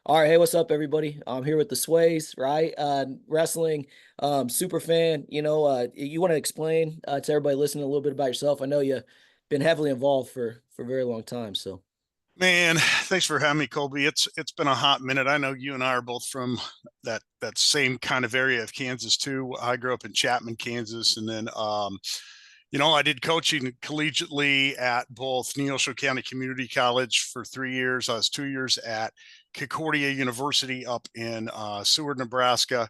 All right, hey, what's up, everybody? I'm here with the Sways, right? Wrestling, super fan. You want to explain to everybody listening a little bit about yourself? I know you've been heavily involved for a very long time. So, Man, thanks for having me, Colby. It's been a hot minute. I know you and I are both from that same kind of area of Kansas too. I grew up in Chapman, Kansas, and then I did coaching collegiately at both Neosho County Community College for 3 years. I was 2 years at Concordia University up in Seward, Nebraska,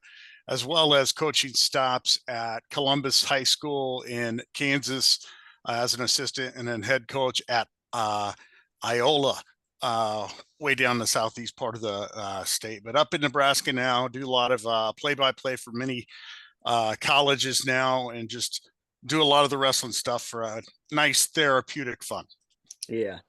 as well as coaching stops at Columbus High School in Kansas as an assistant, and then head coach at Iola, way down the southeast part of the state. But up in Nebraska now, do a lot of play-by-play for many colleges now, and just do a lot of the wrestling stuff for a nice therapeutic fun. yeah.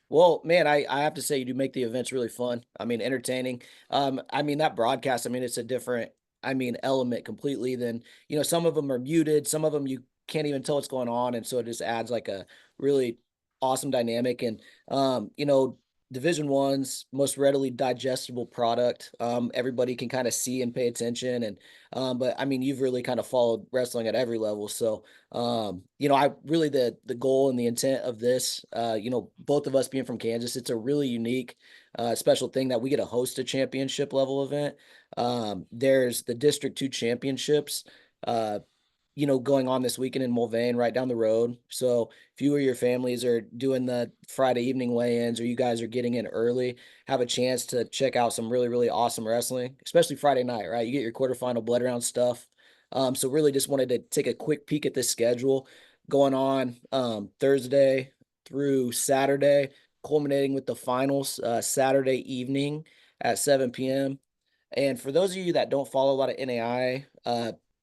Well, man, I have to say you do make the events really fun. I mean, entertaining. That broadcast, it's a different, element completely than, some of them are muted, some of them you can't even tell what's going on. And so it just adds like a really awesome dynamic. And, Division One's most readily digestible product. Everybody can kind of see and pay attention. And, but you've really kind of followed wrestling at every level. So, I really the goal and the intent of this, both of us being from Kansas, it's a really unique, special thing that we get to host a championship level event. There's the District 2 championships, uh, going on this weekend in Mulvane, right down the road. So if you or your families are doing the Friday evening weigh-ins, or you guys are getting in early, have a chance to check out some really, really awesome wrestling, especially Friday night, right? You get your quarterfinal blood round stuff. So really just wanted to take a quick peek at this schedule going on Thursday through Saturday, culminating with the finals Saturday evening at 7 p.m. And for those of you that don't follow a lot of NAIA,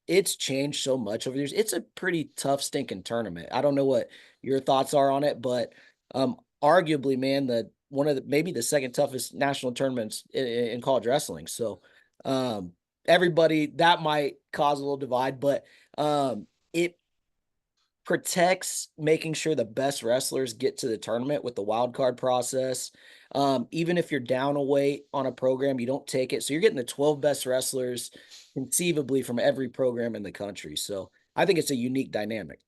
it's changed so much over the years. It's a pretty tough stinking tournament. I don't know what your thoughts are on it, but arguably, man, the one of the maybe the second toughest national tournaments in college wrestling. So everybody that might cause a little divide, but it protects making sure the best wrestlers get to the tournament with the wild card process. Even if you're down a weight on a program, you don't take it. So you're getting the 12 best wrestlers conceivably from every program in the country. So I think it's a unique dynamic.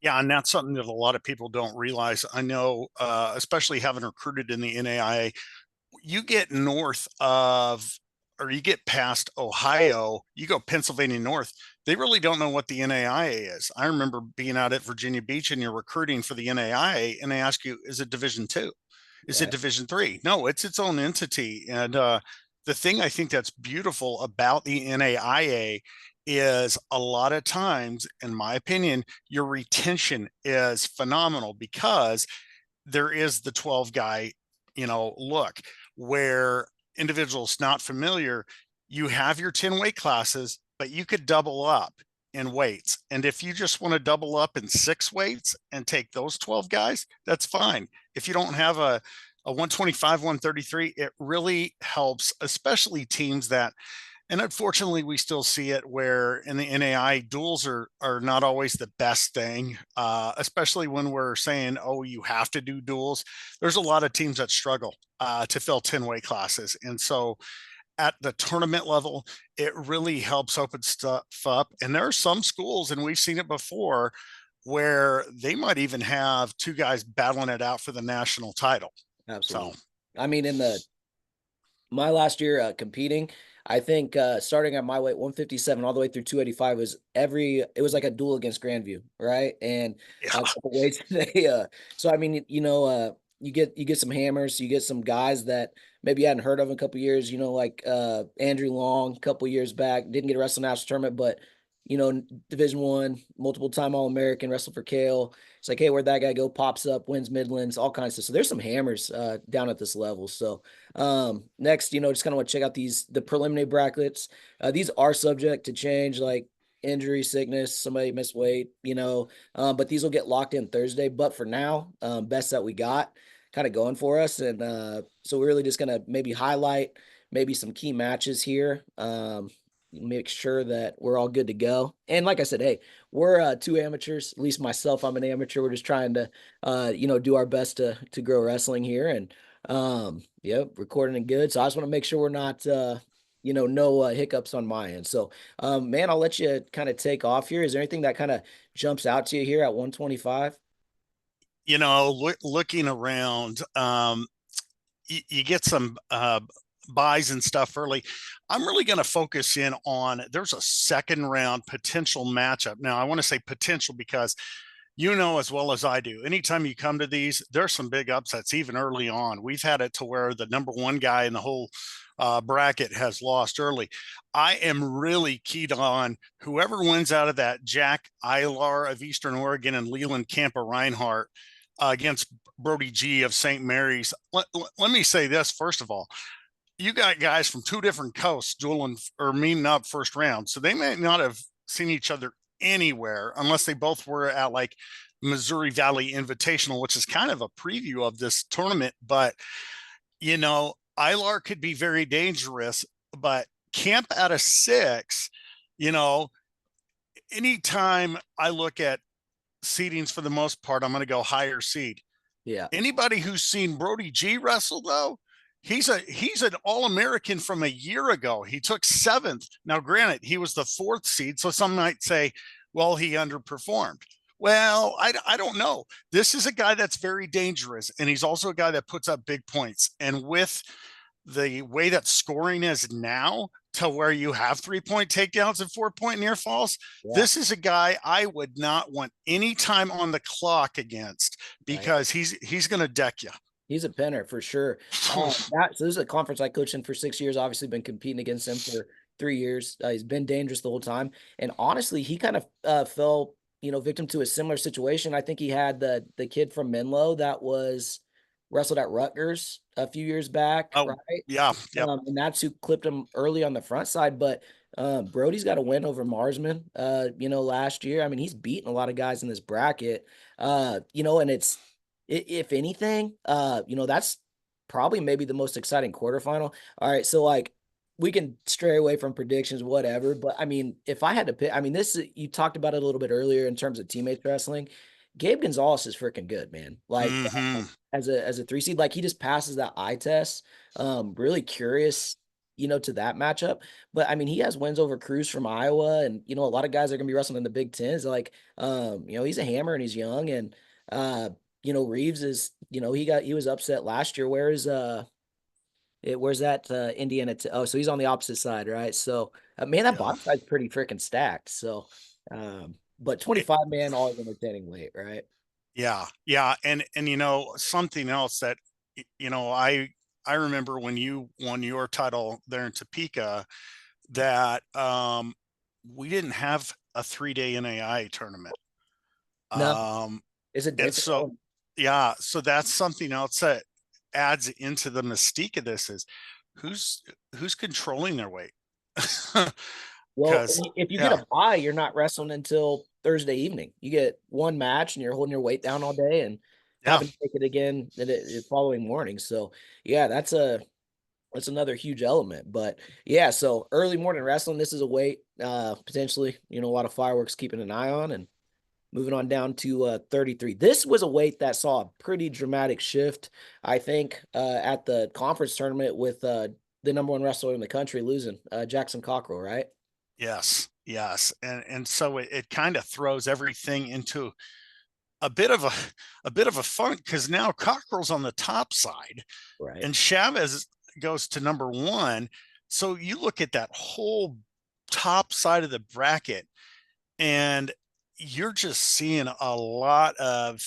Yeah, and that's something that a lot of people don't realize. I know, especially having recruited in the NAIA, you get north of, or you get past Ohio, you go Pennsylvania north, they really don't know what the NAIA is. I remember being out at Virginia Beach and you're recruiting for the NAIA, and they ask you, is it Division two? Is it Right. Division three? No, it's its own entity. And the thing I think that's beautiful about the NAIA is a lot of times, in my opinion, your retention is phenomenal because there is the 12 guy, look, where individuals not familiar, you have your 10 weight classes, but you could double up in weights. And if you just want to double up in 6 weights and take those 12 guys, that's fine. If you don't have a 125, 133, it really helps, especially teams that, and unfortunately, we still see it where in the NAI duels are not always the best thing, especially when we're saying, oh, you have to do duels. There's a lot of teams that struggle to fill 10 weight classes. And so at the tournament level, it really helps open stuff up. And there are some schools, and we've seen it before, where they might even have 2 guys battling it out for the national title. So Absolutely. In the my last year competing, I think starting at my weight 157 all the way through 285 it was like a duel against Grandview, right? And yeah, weights they so you get some hammers, you get some guys that maybe you hadn't heard of in a couple years, like Andrew Long a couple years back, didn't get a wrestle national tournament, but Division One, multiple time All-American, wrestled for Kale. It's like, hey, where'd that guy go? Pops up, wins Midlands, all kinds of stuff. So there's some hammers down at this level. So next, just kind of want to check out the preliminary brackets. These are subject to change, like injury, sickness, somebody missed weight, but these will get locked in Thursday. But for now, best that we got kind of going for us. And so we're really just gonna maybe highlight maybe some key matches here. Make sure that we're all good to go. And like I said, hey, we're two amateurs. At least myself, I'm an amateur. We're just trying to, do our best to grow wrestling here. And Yep, recording and good. So I just want to make sure we're not, no hiccups on my end. So, man, I'll let you kind of take off here. Is there anything that kind of jumps out to you here at 125? Looking around, you get some buys and stuff early. I'm really going to focus in on there's a second round potential matchup. Now, I want to say potential because as well as I do, anytime you come to these, there's some big upsets even early on. We've had it to where the number one guy in the whole bracket has lost early. I am really keyed on whoever wins out of that Jack Ilar of Eastern Oregon and Leland Campa Reinhardt against Brody G of St. Mary's. Let me say this first of all. You got guys from two different coasts dueling or meeting up first round. So they may not have seen each other anywhere unless they both were at like Missouri Valley Invitational, which is kind of a preview of this tournament. But, Ilar could be very dangerous, but Camp out of 6, anytime I look at seedings for the most part, I'm going to go higher seed. Yeah. Anybody who's seen Brody G wrestle though, he's an All-American from a year ago. He took 7th. Now, granted, he was the 4th seed, so some might say, well, he underperformed. Well, I don't know. This is a guy that's very dangerous, and he's also a guy that puts up big points. And with the way that scoring is now, to where you have 3-point takedowns and 4-point near falls, Yeah. this is a guy I would not want any time on the clock against because he's going to deck you. He's a pinner for sure. So this is a conference I coached in for 6 years. Obviously, been competing against him for 3 years. He's been dangerous the whole time. And honestly, he kind of fell, victim to a similar situation. I think he had the kid from Menlo that was wrestled at Rutgers a few years back, Oh, right? yeah, yep. And that's who clipped him early on the front side. But Brody's got a win over Marsman, last year. I mean, he's beaten a lot of guys in this bracket, and it's, if anything, that's probably maybe the most exciting quarterfinal. All right, so like we can stray away from predictions, whatever. But I mean, if I had to pick, I mean, you talked about it a little bit earlier in terms of teammates wrestling. Gabe Gonzalez is freaking good, man. Like as a 3 seed, like he just passes that eye test. Really curious, to that matchup. But I mean, he has wins over Cruz from Iowa, and a lot of guys are gonna be wrestling in the Big Tens. Like, he's a hammer and he's young, and Reeves is, he was upset last year. Where's that Indiana? So he's on the opposite side, right? So man, that Yeah. bottom side's pretty freaking stacked. So, but 25 man, always entertaining weight, right? Yeah, yeah, and something else that I remember when you won your title there in Topeka that we didn't have a 3-day NAIA tournament. No, Um it's a and it's so yeah, so that's something else that adds into the mystique of this is who's controlling their weight. well, Because if you get yeah, a bye, you're not wrestling until Thursday evening. You get one match and you're holding your weight down all day and yeah, having to take it again the following morning. So yeah, that's another huge element. But yeah, so early morning wrestling, this is a weight, potentially, a lot of fireworks keeping an eye on. And moving on down to 33. This was a weight that saw a pretty dramatic shift, I think, at the conference tournament with the number one wrestler in the country losing, Jackson Cockrell, right? yes, yes. And so it kind of throws everything into a bit of a funk because now Cockrell's on the top side Right. and Chavez goes to number 1. So you look at that whole top side of the bracket and you're just seeing a lot of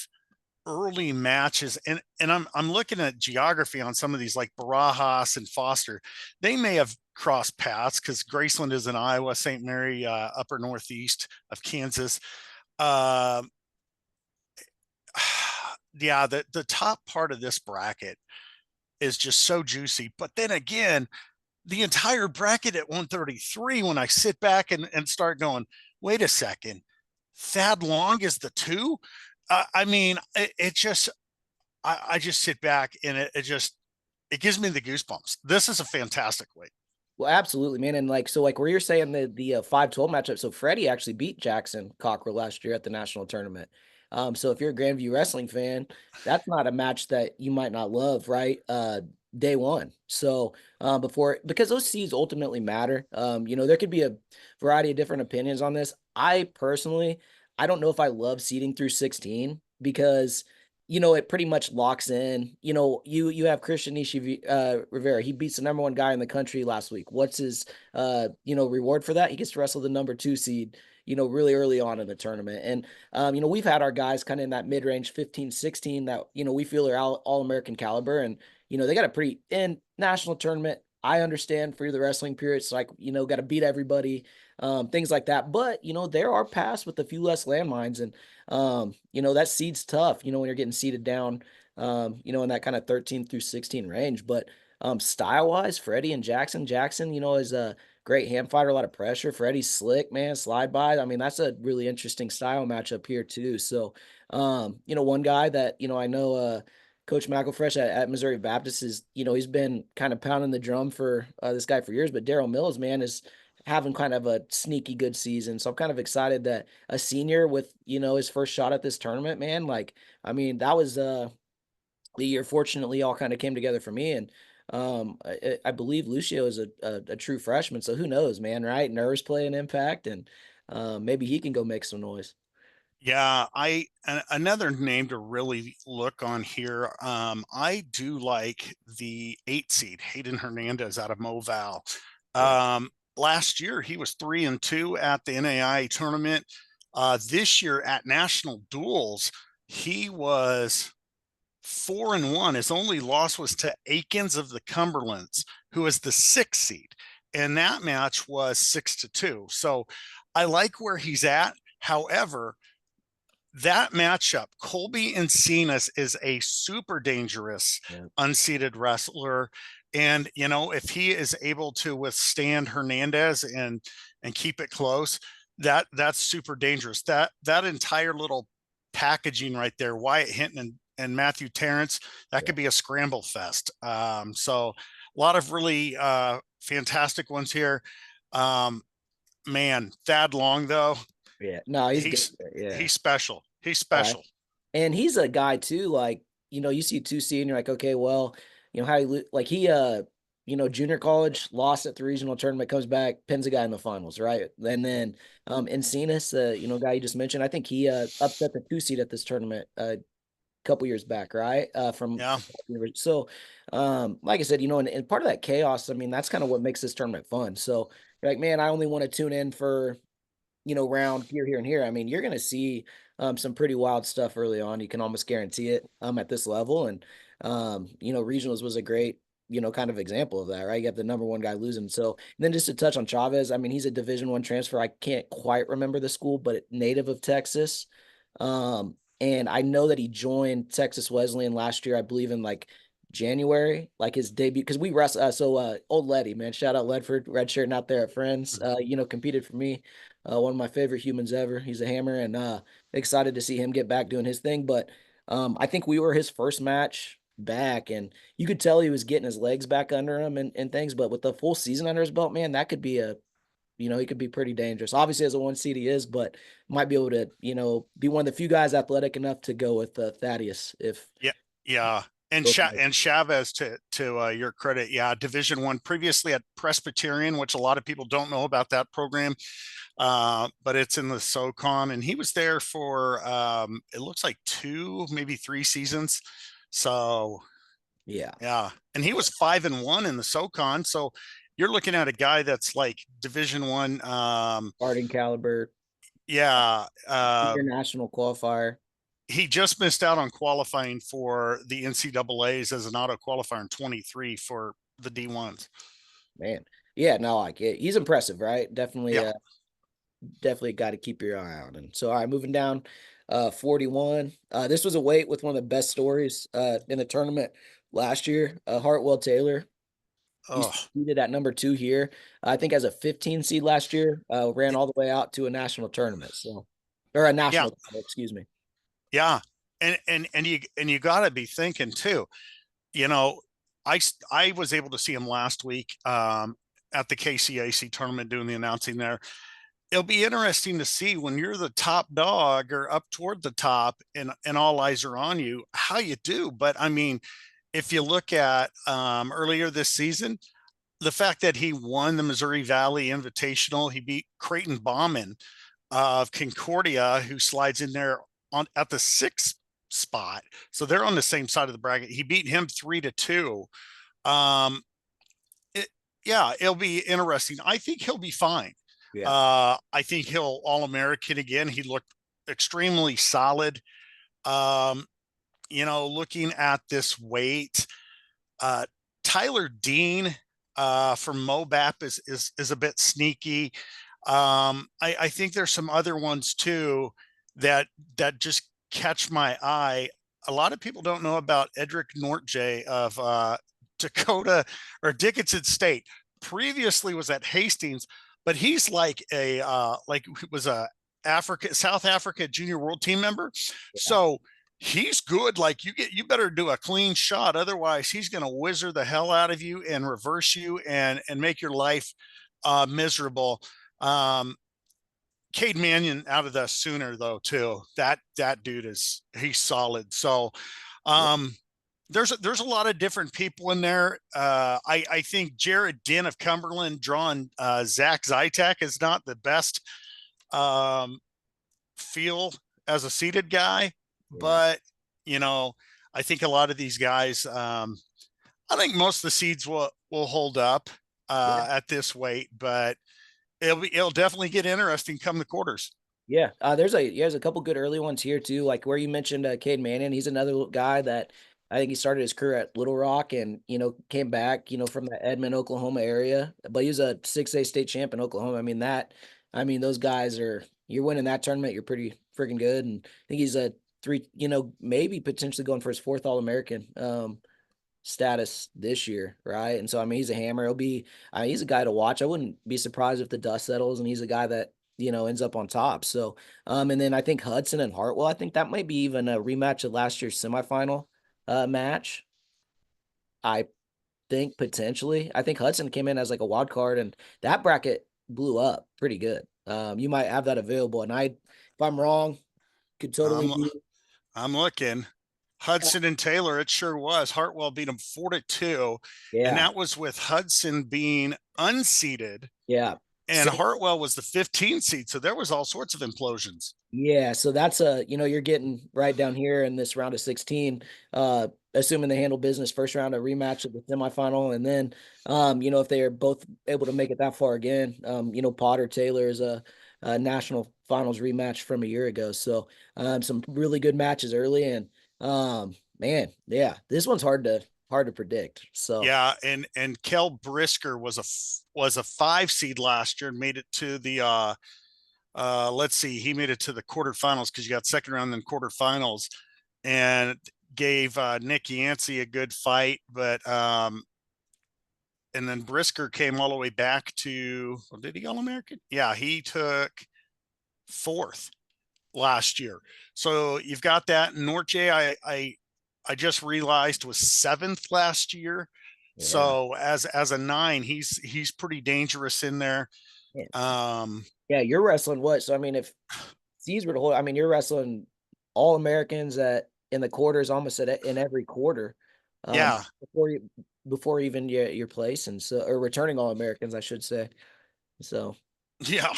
early matches. And I'm looking at geography on some of these like Barajas and Foster. They may have crossed paths because Graceland is in Iowa, St. Mary, upper northeast of Kansas. Uh, yeah, the top part of this bracket is just so juicy. But then again, the entire bracket at 133, when I sit back and start going, wait a second, Thad Long is the 2. I mean, it just, I just sit back and it gives me the goosebumps. This is a fantastic weight. Well, absolutely, man. And like, so like where you're saying the 5-12 matchup. So Freddie actually beat Jackson Cockrell last year at the national tournament. So if you're a Grandview wrestling fan, that's not a match that you might not love, right? Day one. So because those seeds ultimately matter. There could be a variety of different opinions on this. I personally, I don't know if I love seeding through 16 because it pretty much locks in. You have Christian Rivera. He beats the number one guy in the country last week. What's his reward for that? He gets to wrestle the number two seed, really early on in the tournament. And we've had our guys kind of in that mid-range 15, 16 that, we feel are all-American caliber. And, they got a pretty in national tournament. I understand for the wrestling period, it's like, got to beat everybody, things like that. But, there are paths with a few less landmines. And, that seed's tough, when you're getting seeded down, in that kind of 13 through 16 range. But style wise, Freddie and Jackson, is a great hand fighter, a lot of pressure. Freddie's slick, man, slide by. I mean, that's a really interesting style matchup here, too. So, one guy that, I know, Coach McElfresh at Missouri Baptist is, he's been kind of pounding the drum for this guy for years, but Daryl Mills, man, is having kind of a sneaky good season. So I'm kind of excited that a senior with, his first shot at this tournament, man, like, I mean, that was the year fortunately all kind of came together for me. And I believe Lucio is a true freshman. So who knows, man, right? Nerves play an impact, and maybe he can go make some noise. Yeah, another name to really look on here. I do like the 8 seed Hayden Hernandez out of Moval. Yeah. Last year he was 3-2 at the NAIA tournament. This year at national duels, he was 4-1. His only loss was to Aikens of the Cumberlands, who is the 6th seed, and that match was 6-2. So I like where he's at. However, that matchup, Colby Encinas is a super dangerous Yeah. unseeded wrestler. And, if he is able to withstand Hernandez and keep it close, that's super dangerous. That entire little packaging right there, Wyatt Hinton and Matthew Terrence, that Yeah. could be a scramble fest. So a lot of really fantastic ones here. Man, Thad Long, though, Yeah. No, he's good. he's Yeah. he's special. He's All right. special. And he's a guy too, like, you see 2C and you're like, okay, well, how like junior college lost at the regional tournament, comes back, pins a guy in the finals, right? And then Encinas, guy you just mentioned, I think he upset the 2 seed at this tournament a couple years back, right? Yeah. So like I said, and part of that chaos, I mean, that's kind of what makes this tournament fun. So you're like, man, I only want to tune in for round here, here, and here. I mean, you're going to see some pretty wild stuff early on. You can almost guarantee it at this level. And, regionals was a great, kind of example of that, right? You have the number one guy losing. So, and then just to touch on Chavez, I mean, he's a Division I transfer. I can't quite remember the school, but native of Texas. And I know that he joined Texas Wesleyan last year, I believe in like January, like his debut, because we wrestled. Old Letty, man, shout out Ledford, red shirt out there at Friends. Competed for me, one of my favorite humans ever. He's a hammer, and excited to see him get back doing his thing. But I think we were his first match back, and you could tell he was getting his legs back under him and things. But with the full season under his belt, man, that could be he could be pretty dangerous. Obviously, as a 1 seed, he is, but might be able to, be one of the few guys athletic enough to go with Thaddeus if. Yeah. Yeah. And Chavez, to your credit, yeah, Division I, previously at Presbyterian, which a lot of people don't know about that program, but it's in the SoCon, and he was there for it looks like 2, maybe 3 seasons. So Yeah. yeah, and he was 5-1 in the SoCon. So you're looking at a guy that's like Division I. Starting caliber, Yeah, international qualifier. he just missed out on qualifying for the NCAA's as an auto qualifier in 23 for the D1s. Man. Yeah, no, like he's impressive, right? Definitely, Yeah. definitely got to keep your eye out. And so, all right, moving down, 41. This was a weight with one of the best stories in the tournament last year. Hartwell Taylor, he's Oh, seeded at number 2 here. I think as a 15 seed last year, ran all the way out to a national tournament. So, or a yeah. national, excuse me. Yeah. And you got to be thinking too, you know, I was able to see him last week at the KCAC tournament doing the announcing there. it'll be interesting to see when you're the top dog or up toward the top and all eyes are on you, how you do. But I mean, if you look at earlier this season, the fact that he won the Missouri Valley Invitational, he beat Creighton Bauman of Concordia, who slides in there on at the sixth spot. So they're on the same side of the bracket. He beat him 3-2. Um, it, yeah, it'll be interesting. I think he'll be fine. Yeah. I think he'll All-American again. He looked extremely solid. Um, looking at this weight, uh, Tyler Dean from Mobap is a bit sneaky. I think there's some other ones too that just catch my eye. A lot of people don't know about Edric Nortje of Dakota or Dickinson State. Previously was at Hastings, but he's like was a South Africa junior world team member. So he's good. Like you better do a clean shot. Otherwise he's going to whizzer the hell out of you and reverse you and make your life miserable. Cade Mannion out of the Sooner though, too. That dude he's solid. So, there's a lot of different people in there. I think Jared Din of Cumberland drawing Zach Zytek is not the best feel as a seated guy, Yeah. but I think a lot of these guys, I think most of the seeds will hold up Yeah. at this weight, but it'll definitely get interesting come the quarters. Yeah, there's a couple good early ones here too, like where you mentioned Cade Mannion. He's another guy that I think he started his career at Little Rock and came back from the Edmond, Oklahoma area. But he was a 6A state champ in Oklahoma. I mean those guys you're winning that tournament, you're pretty freaking good. And I think he's a three, maybe potentially going for his fourth All-American status this year, right? And so I mean he's a hammer. He's a guy to watch. I wouldn't be surprised if the dust settles and he's a guy that ends up on top. So and then I think Hudson and Hartwell, I think that might be even a rematch of last year's semifinal match. I think potentially. I think Hudson came in as like a wild card and that bracket blew up pretty good. You might have that available. And if I'm wrong, could totally I'm be. I'm looking. Hudson and Taylor, it sure was. Hartwell beat them 4-2, and Yeah. that was with Hudson being unseated, Yeah. and Hartwell was the 15th seed. So there was all sorts of implosions. Yeah, so that's you're getting right down here in this round of 16, assuming they handle business first round, a rematch of the semifinal, and then if they are both able to make it that far again, Potter Taylor is a national finals rematch from a year ago. So some really good matches early and man, yeah, this one's hard to predict. So Yeah, and Kel Brisker was a 5 seed last year and made it to the let's see, he made it to the quarterfinals because you got second round then quarterfinals and gave Nick Yancey a good fight, but and then Brisker came all the way back to, well, did he All-American? Yeah, he took 4th last year. So you've got that. Norche, I just realized was 7th last year. yeah. So as a 9, he's pretty dangerous in there. Yeah. Um, Yeah, you're wrestling what? So I mean, if C's were to hold, I mean, you're wrestling all Americans at in the quarters, almost in every quarter, yeah, before even your place, and so or returning all Americans, I should say. So yeah,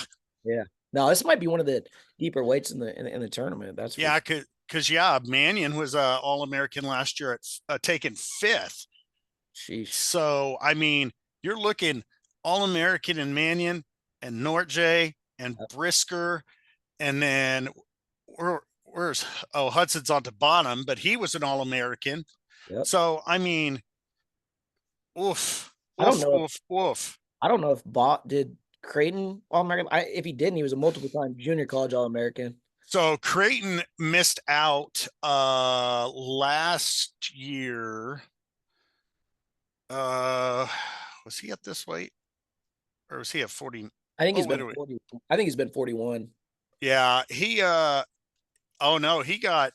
yeah, no, this might be one of the deeper weights in the tournament. That's for yeah. Because yeah, Mannion was All American last year at taking 5th. sheesh. So I mean, you're looking All American and Mannion and Nortje and Yep. Brisker, and then where's Hudson's on the bottom, but he was an All American. Yep. So I mean, oof, I don't oof, know if oof, oof. I don't know if Bot did Creighton All American. If he didn't, he was a multiple time junior college All American. So Creighton missed out last year. Uh was he at this weight or was he at 40? I think Oh, he's wait been a minute. 40. I think he's been 41. Yeah, he oh no, he got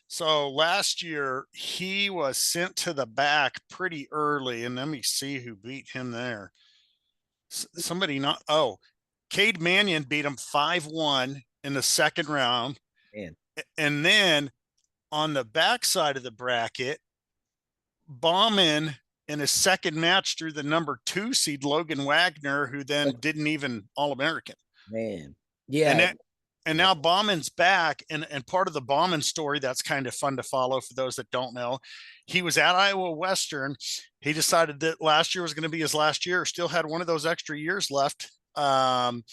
so last year he was sent to the back pretty early, and let me see who beat him there. Somebody not. Oh, Cade Mannion beat him 5-1 in the second round. Man, And then on the backside of the bracket, Bauman in his second match through the number 2 seed Logan Wagner, who then didn't even All-American. man. And Yeah. that and now Bauman's back, and part of the Bauman story that's kind of fun to follow for those that don't know. He was at Iowa Western. He decided that last year was going to be his last year. Still had one of those extra years left. And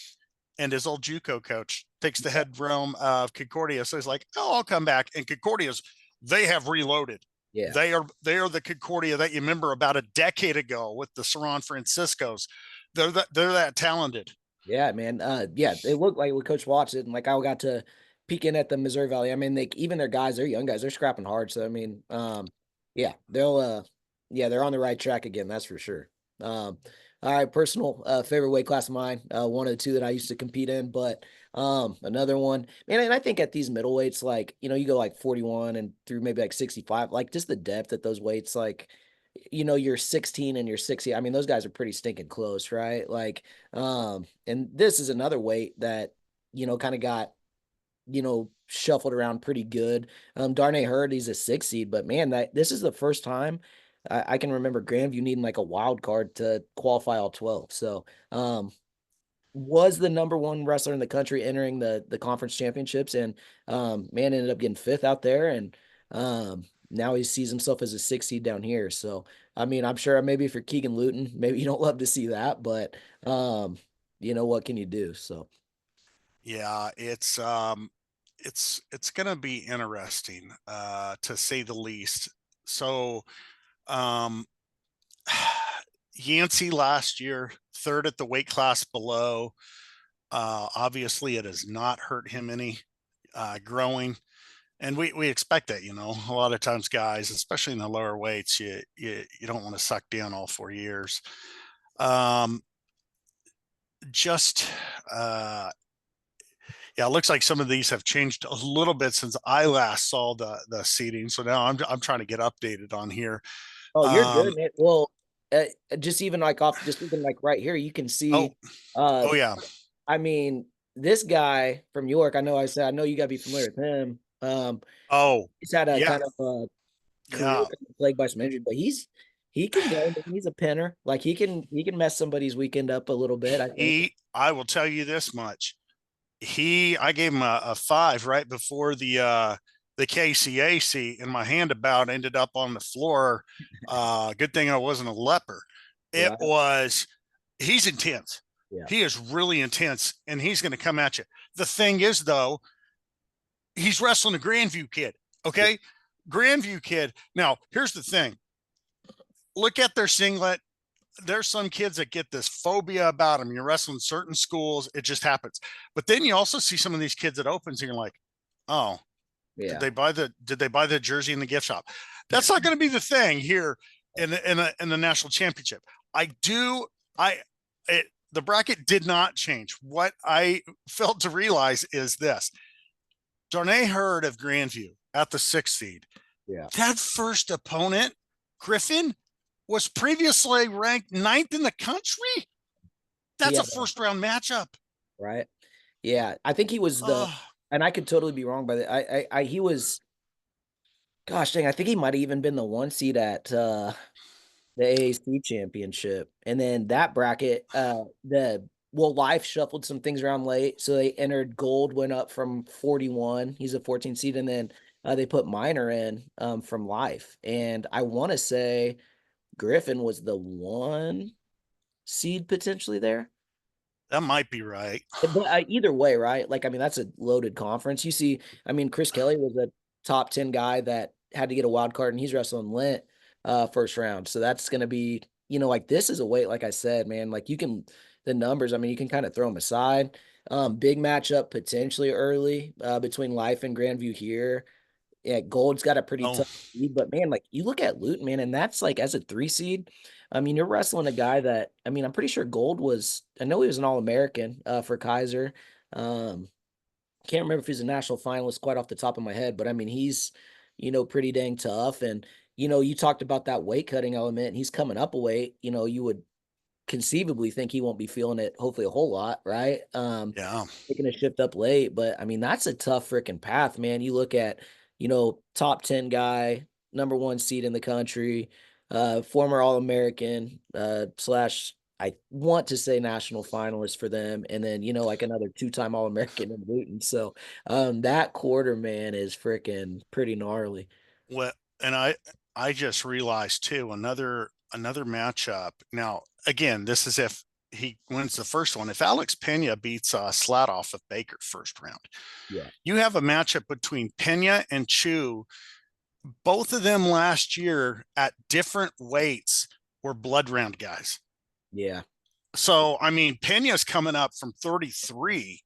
his old JUCO coach takes the head realm of Concordia. So he's like, "Oh, I'll come back." And Concordia's, they have reloaded. Yeah. They are the Concordia that you remember about a decade ago with the San Franciscos. They're that talented. Yeah, man. Yeah, they look like with Coach Watson, and like I got to peek in at the Missouri Valley. I mean, they even their guys, they're young guys, they're scrapping hard. So I mean, yeah, they'll yeah, they're on the right track again, that's for sure. All right, personal favorite weight class of mine, one of the two that I used to compete in, but another one, man, and I think at these middleweights, like, you go like 41 and through maybe like 65, like just the depth at those weights, like you're 16 and you're 60. I mean, those guys are pretty stinking close, right? Like, and this is another weight that, kind of got, shuffled around pretty good. Darnay Hurd, he's a 6 seed, but man, this is the first time I can remember Grandview needing like a wild card to qualify all 12. So, was the number one wrestler in the country entering the conference championships, and man ended up getting fifth out there, and now he sees himself as a 6 seed down here. So I mean, I'm sure maybe for Keegan Luton, maybe you don't love to see that, but what can you do? So Yeah, it's gonna be interesting, to say the least. So um Yancey last year, third at the weight class below. Obviously, it has not hurt him any growing, and we expect that. A lot of times, guys, especially in the lower weights, you don't want to suck down all 4 years. Um, just Yeah, it looks like some of these have changed a little bit since I last saw the seating. So now I'm trying to get updated on here. oh, you're good, Um, man. Well, just even like just even like right here, you can oh, see uh oh yeah. I mean, this guy from York, I know you gotta be familiar with him. Oh, He's had a yeah, kind of career yeah. plagued by some injuries, but he can go. He's a pinner. Like he can mess somebody's weekend up a little bit, I think. I will tell you this much. I gave him a 5 right before the KCAC, and my hand about ended up on the floor. Good thing I wasn't a leper. It Right. was He's intense. Yeah. He is really intense, and he's going to come at you. The thing is, though, he's wrestling a Grandview kid. Yeah. Okay, Grandview kid. Now, here's the thing. Look at their singlet. There's some kids that get this phobia about them. You're wrestling certain schools, it just happens. But then you also see some of these kids at opens, and you're like, oh, did Yeah. they buy the jersey in the gift shop? That's not going to be the thing here in the national championship. I do I it, the bracket did not change. What I failed to realize is this: Darnay Hurd of Grandview at the 6th seed. Yeah. That first opponent, Griffin, was previously ranked 9th in the country. He That's a had first round matchup. right. Yeah. I think he was Oh, and I could totally be wrong, but he was, gosh dang, I think he might have even been the 1 seed at the AAC championship. And then that bracket, Life shuffled some things around late. So they entered Gold, went up from 41. He's a 14 seed. And then they put Minor in from Life. And I want to say Griffin was the 1 seed potentially there. that might be right. But either way, right? Like, I mean, that's a loaded conference. You see, I mean, Chris Kelly was a top 10 guy that had to get a wild card, and he's wrestling Lent first round. So that's going to be, like this is a weight, like I said, man, like the numbers, I mean, you can kind of throw them aside. Big matchup potentially early between Life and Grandview here. Yeah, Gold's got a pretty Oh, tough seed, but man, like you look at Luton, man, and that's like as a 3 seed. I mean, you're wrestling a guy that, I mean, I'm pretty sure Gold was, I know he was an All-American for Kaiser. Can't remember if he's a national finalist quite off the top of my head, but I mean, he's, pretty dang tough. And, you talked about that weight cutting element, and he's coming up a weight. You would conceivably think he won't be feeling it, hopefully a whole lot, right? Yeah. Taking a shift up late, but I mean, that's a tough freaking path, man. You look at, top 10 guy, number one seed in the country, former All-American, slash, I want to say national finalist for them, and then, like another two-time All-American in Wooten. So, that quarter, man, is freaking pretty gnarly. Well, and I just realized too, another matchup. Now, again, this is if he wins the first one. If Alex Pena beats Slatoff of Baker first round, Yeah. you have a matchup between Pena and Chu. Both of them last year at different weights were blood round guys. Yeah. So, I mean, Pena's coming up from 33,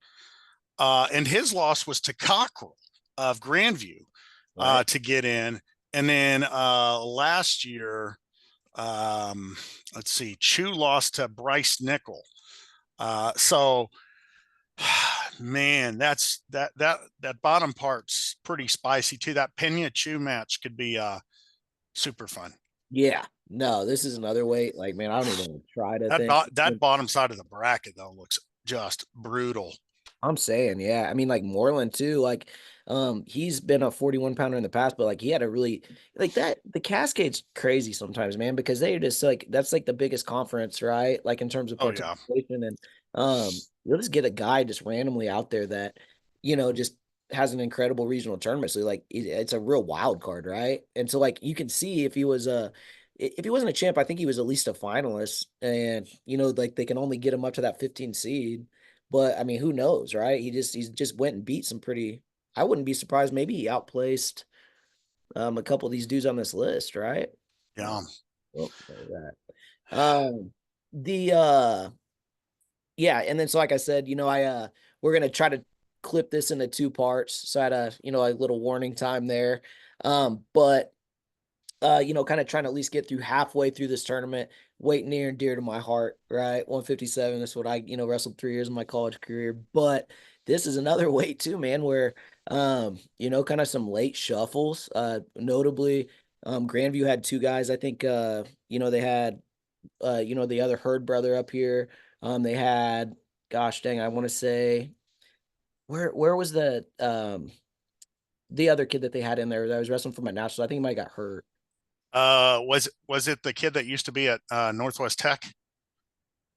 and his loss was to Cockrell of Grandview Right. to get in. And then last year, let's see, Chu lost to Bryce Nickel. So, man, that bottom part's pretty spicy too. That Pena Chu match could be super fun. Yeah. No, this is another weight. Like, man, I don't even want to try to think. That bottom side of the bracket though looks just brutal. I'm saying, yeah. I mean, like Moreland too. Like, he's been a 41 pounder in the past, but like he had a really like that. The Cascade's crazy sometimes, man, because they're just like that's like the biggest conference, right? Like in terms of Oh yeah, participation, and you'll just get a guy just randomly out there that just has an incredible regional tournament. So like it's a real wild card, right? And so like you can see if he wasn't a champ, I think he was at least a finalist, and like they can only get him up to that 15 seed. But I mean, who knows, right? He's just went and beat some pretty. I wouldn't be surprised. Maybe he outplaced a couple of these dudes on this list, right? Uh, yeah. well, that. Um, the yeah, and then so like I said, we're gonna try to clip this into two parts. So I had a little warning time there. But kind of trying to at least get through halfway through this tournament. Weight near and dear to my heart, right? 157. That's what I, wrestled 3 years of my college career. But this is another weight too, man, where kind of some late shuffles. Notably, Grandview had two guys. I think they had the other Hurd brother up here. They had, gosh dang, I want to say where was the other kid that they had in there that was wrestling for my national? I think he might have got hurt. Was it the kid that used to be at Northwest Tech?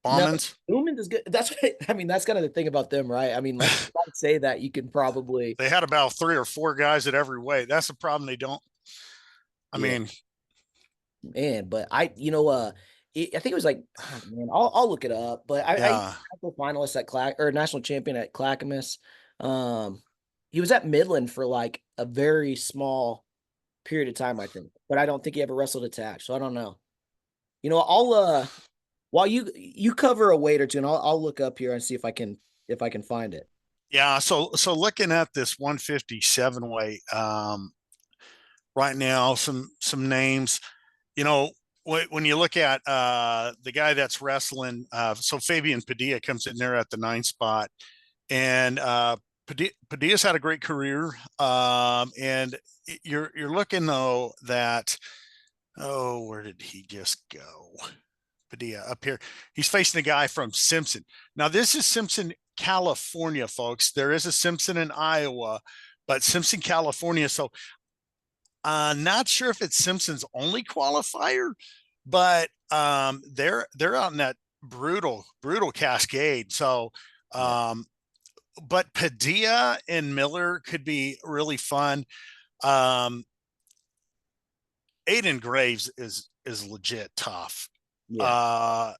No, Bauman's? Newman is good. That's what I mean. That's kind of the thing about them, right? I mean, like, if I say that, you can probably, They had about 3 or 4 guys at every weight. That's the problem. They don't. I yeah, mean, man. But I think it was like, oh, man, I'll look it up. But I yeah. national finalist at or national champion at Clackamas. Um, he was at Midland for like a very small period of time, I think. But I don't think he ever wrestled attached. So I don't know. I'll while you cover a weight or two, and I'll look up here and see if I can find it. Yeah. So looking at this 157 weight, right now, some names, you know, when you look at the guy that's wrestling, so Fabian Padilla comes in there at the 9th spot, and Padilla's had a great career, and you're looking though that, oh, where did he just go? Padilla up here. He's facing a guy from Simpson. Now this is Simpson, California, folks. There is a Simpson in Iowa, but Simpson, California. So not sure if it's Simpson's only qualifier, but they're out in that brutal Cascade. So Yeah, but Padilla and Miller could be really fun. Um, Aiden Graves is legit tough. yeah, Uh,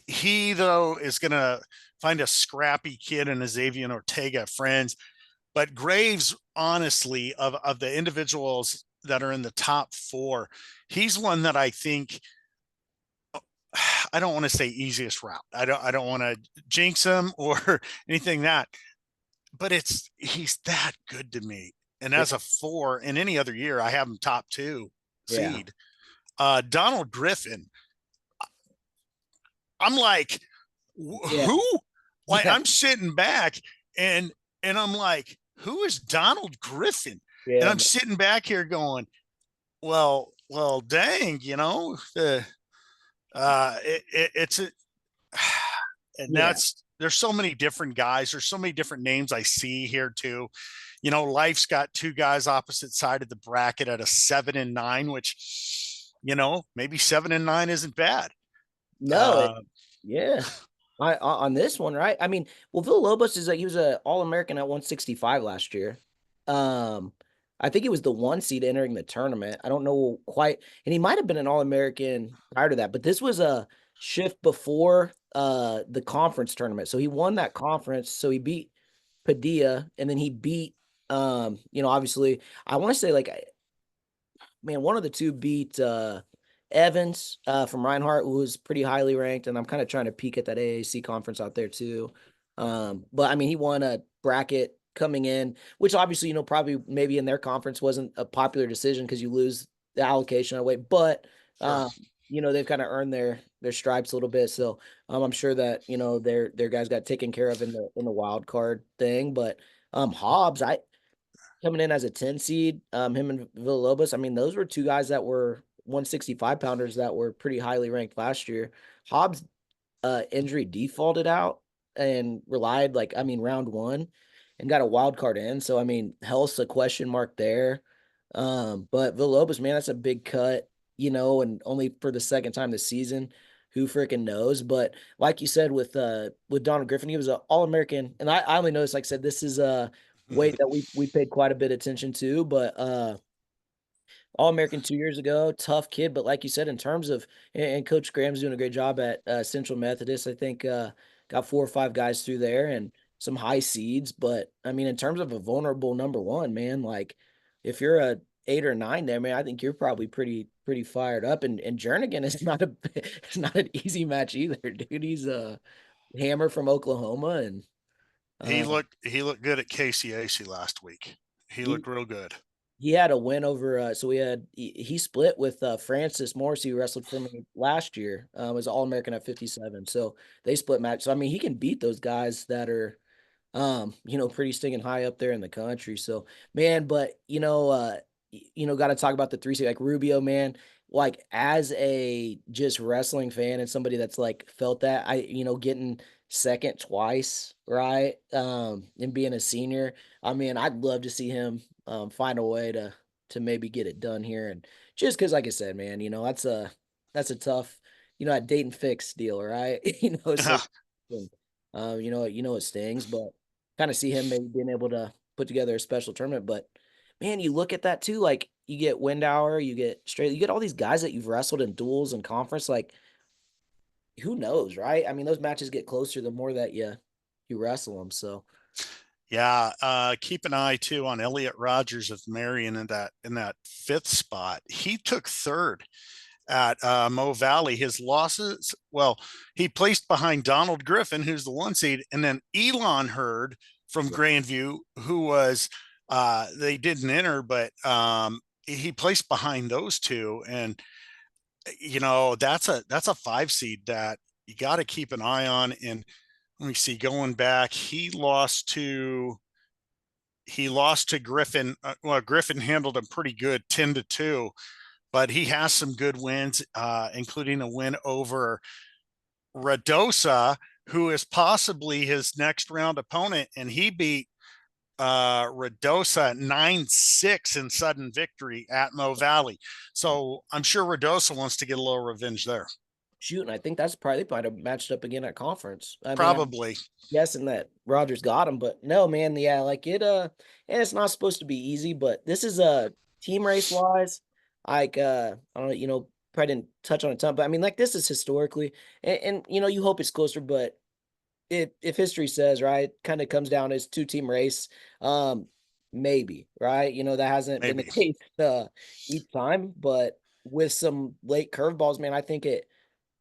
he though is gonna find a scrappy kid in Xavier Ortega friends, but Graves, honestly, of the individuals that are in the top 4, he's one that I think, I don't want to say easiest route. I don't want to jinx him or anything that, but he's that good to me. And yeah, as a 4 in any other year, I have him top 2 yeah, seed. Donald Griffin, I'm like, yeah, who? Like yeah, I'm sitting back and I'm like, who is Donald Griffin? And yeah, I'm sitting back here going, well, dang, It's a, and Yeah. that's there's so many different guys. There's so many different names I see here too. Life's got two guys opposite side of the bracket at a 7-9, which maybe 7-9 isn't bad. No, Uh, yeah. On this one, right? I mean, well, Villalobos is he was a All-American at 165 last year. Um, I think he was the one seed entering the tournament. I don't know quite, and he might have been an All-American prior to that, but this was a shift before the conference tournament. So he won that conference. So he beat Padilla, and then he beat obviously I want to say like man, one of the two beat Evans from Reinhardt, who was pretty highly ranked, and I'm kind of trying to peek at that AAC conference out there too. But I mean, he won a bracket coming in, which obviously, probably maybe in their conference wasn't a popular decision because you lose the allocation away. But sure. they've kind of earned their stripes a little bit. So I'm sure that their guys got taken care of in the wild card thing. But Hobbs, I coming in as a 10 seed, him and Villalobos. I mean, those were two guys that were 165 pounders that were pretty highly ranked last year. Hobbs injury defaulted out and relied like I mean round one and got a wild card in. So I mean health's a question mark there. But Villalobos, man, that's a big cut, and only for the second time this season. Who freaking knows? But like you said with Donald Griffin, he was an All-American. And I only noticed, like I said, this is a weight that we paid quite a bit of attention to, but All-American 2 years ago, tough kid. But like you said, in terms of, and Coach Graham's doing a great job at Central Methodist. I think got 4 or 5 guys through there and some high seeds. But I mean, in terms of a vulnerable number one, man, like if you're a 8 or 9 there, man, I think you're probably pretty fired up. And Jernigan is not it's not an easy match either, dude. He's a hammer from Oklahoma, and he uh, looked good at KCAC last week. He he looked real good. He had a win over. So he split with Francis Morrissey, who wrestled for me last year. Was All American at 57. So they split match. So I mean, he can beat those guys that are pretty stinging high up there in the country. So, man, but got to talk about the three seed like Rubio, man. Like as a just wrestling fan and somebody that's like felt that getting second twice, right? And being a senior, I mean, I'd love to see him find a way to maybe get it done here, and just because, like I said, man, that's a tough, a date and fix deal, right? So. It stings, but kind of see him maybe being able to put together a special tournament. But man, you look at that too. Like you get Windauer, you get Straight, you get all these guys that you've wrestled in duels and conference. Like who knows, right? I mean, those matches get closer the more that you wrestle them. So Yeah, keep an eye too on Elliot Rogers of Marion in that fifth spot. He took third at Mo Valley. His losses, well, he placed behind Donald Griffin, who's the one seed, and then Elon Hurd from yeah, Grandview, who was they didn't enter, but he placed behind those two, and that's a 5 seed that you got to keep an eye on. And let me see, going back, he lost to Griffin. Well, Griffin handled him pretty good, 10-2, but he has some good wins, including a win over Radosa, who is possibly his next round opponent, and he beat Radosa 9-6 in sudden victory at Mo Valley. So I'm sure Radosa wants to get a little revenge there. shoot, and I think that's probably they might have matched up again at conference. I mean, I'm Probably. guessing that Rogers got him, but no, man, yeah, like it and it's not supposed to be easy, but this is team race wise, like I don't know, probably didn't touch on a ton, but I mean, like this is historically, and you hope it's closer, but if history says right, kind of comes down as 2 team race, um, maybe right, that hasn't been the Maybe. case each time, but with some late curveballs, man, I think it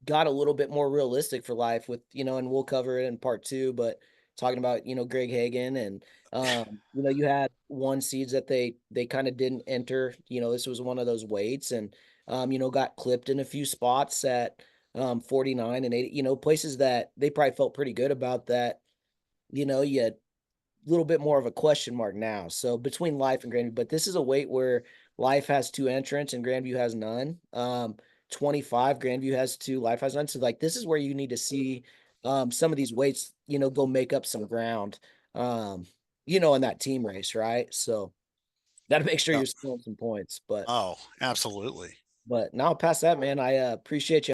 got a little bit more realistic for life with, and we'll cover it in part two, but talking about, Greg Hagan and, you had one seeds that they kind of didn't enter, this was one of those weights and, got clipped in a few spots at 49 and 80, places that they probably felt pretty good about that, you had a little bit more of a question mark now. So between Life and Grandview, but this is a weight where Life has 2 entrants and Grandview has none. 25, Grandview has 2, Life has 9. So like this is where you need to see some of these weights, go make up some ground. Um, in that team race, right? So got to make sure Yeah. you're scoring some points. But Oh, absolutely. now past that, man, I appreciate you